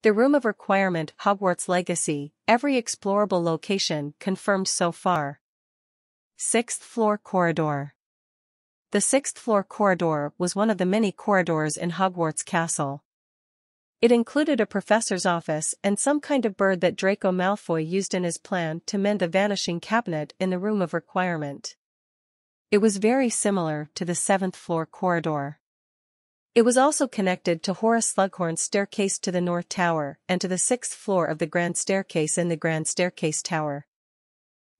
The Room of Requirement, Hogwarts Legacy, every explorable location confirmed so far. 6th floor corridor. The 6th floor corridor was one of the many corridors in Hogwarts Castle. It included a professor's office and some kind of bird that Draco Malfoy used in his plan to mend the Vanishing Cabinet in the Room of Requirement. It was very similar to the 7th floor corridor. It was also connected to Horace Slughorn's staircase to the North Tower and to the 6th floor of the Grand Staircase in the Grand Staircase Tower.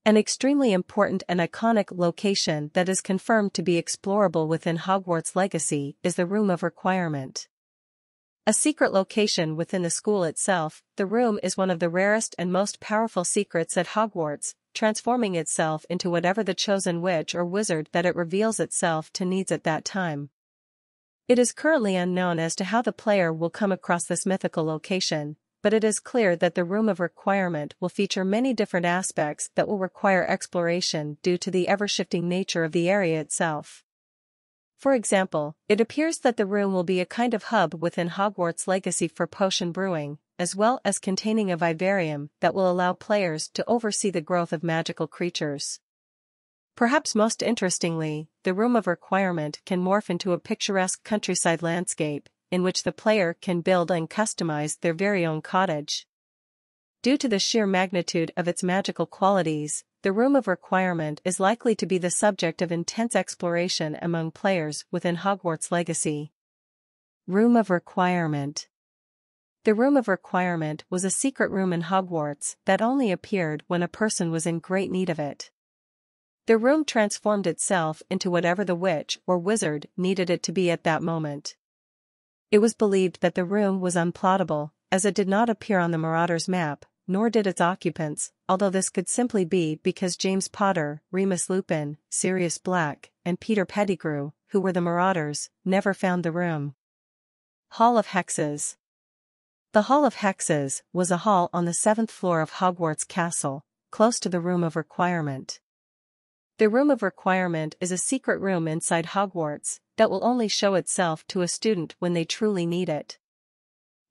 An extremely important and iconic location that is confirmed to be explorable within Hogwarts Legacy is the Room of Requirement. A secret location within the school itself, the room is one of the rarest and most powerful secrets at Hogwarts, transforming itself into whatever the chosen witch or wizard that it reveals itself to needs at that time. It is currently unknown as to how the player will come across this mythical location, but it is clear that the Room of Requirement will feature many different aspects that will require exploration due to the ever-shifting nature of the area itself. For example, it appears that the room will be a kind of hub within Hogwarts Legacy for potion brewing, as well as containing a vivarium that will allow players to oversee the growth of magical creatures. Perhaps most interestingly, the Room of Requirement can morph into a picturesque countryside landscape, in which the player can build and customize their very own cottage. Due to the sheer magnitude of its magical qualities, the Room of Requirement is likely to be the subject of intense exploration among players within Hogwarts Legacy. Room of Requirement. The Room of Requirement was a secret room in Hogwarts that only appeared when a person was in great need of it. The room transformed itself into whatever the witch or wizard needed it to be at that moment. It was believed that the room was unplottable, as it did not appear on the Marauder's map, nor did its occupants, although this could simply be because James Potter, Remus Lupin, Sirius Black, and Peter Pettigrew, who were the Marauders, never found the room. Hall of Hexes. The Hall of Hexes was a hall on the 7th floor of Hogwarts Castle, close to the Room of Requirement. The Room of Requirement is a secret room inside Hogwarts that will only show itself to a student when they truly need it.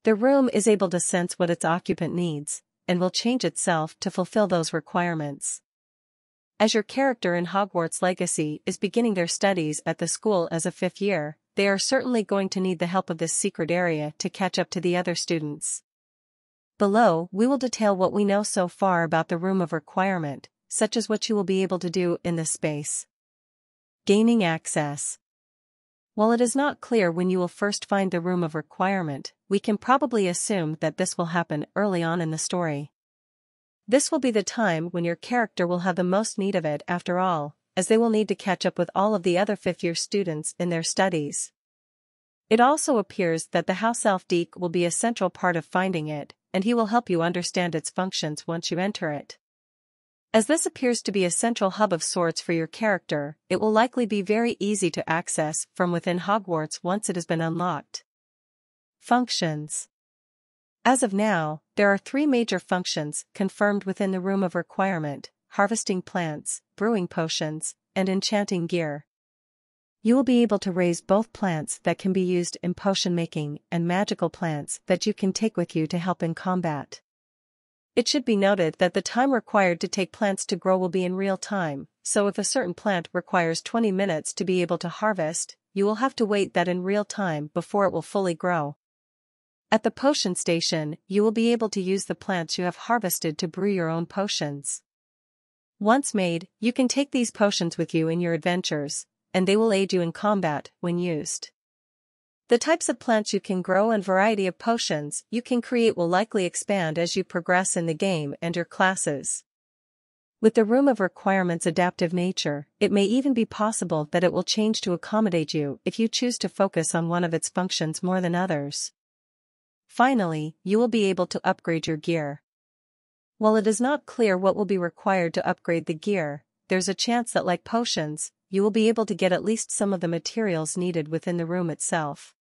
The room is able to sense what its occupant needs, and will change itself to fulfill those requirements. As your character in Hogwarts Legacy is beginning their studies at the school as a 5th year, they are certainly going to need the help of this secret area to catch up to the other students. Below, we will detail what we know so far about the Room of Requirement, such as what you will be able to do in this space. Gaining access. While it is not clear when you will first find the Room of Requirement, we can probably assume that this will happen early on in the story. This will be the time when your character will have the most need of it after all, as they will need to catch up with all of the other 5th-year students in their studies. It also appears that the House Elf Deke will be a central part of finding it, and he will help you understand its functions once you enter it. As this appears to be a central hub of sorts for your character, it will likely be very easy to access from within Hogwarts once it has been unlocked. Functions. As of now, there are 3 major functions confirmed within the Room of Requirement: harvesting plants, brewing potions, and enchanting gear. You will be able to raise both plants that can be used in potion making and magical plants that you can take with you to help in combat. It should be noted that the time required to take plants to grow will be in real time, so if a certain plant requires 20 minutes to be able to harvest, you will have to wait that in real time before it will fully grow. At the potion station, you will be able to use the plants you have harvested to brew your own potions. Once made, you can take these potions with you in your adventures, and they will aid you in combat when used. The types of plants you can grow and variety of potions you can create will likely expand as you progress in the game and your classes. With the Room of Requirement's adaptive nature, it may even be possible that it will change to accommodate you if you choose to focus on one of its functions more than others. Finally, you will be able to upgrade your gear. While it is not clear what will be required to upgrade the gear, there's a chance that, like potions, you will be able to get at least some of the materials needed within the room itself.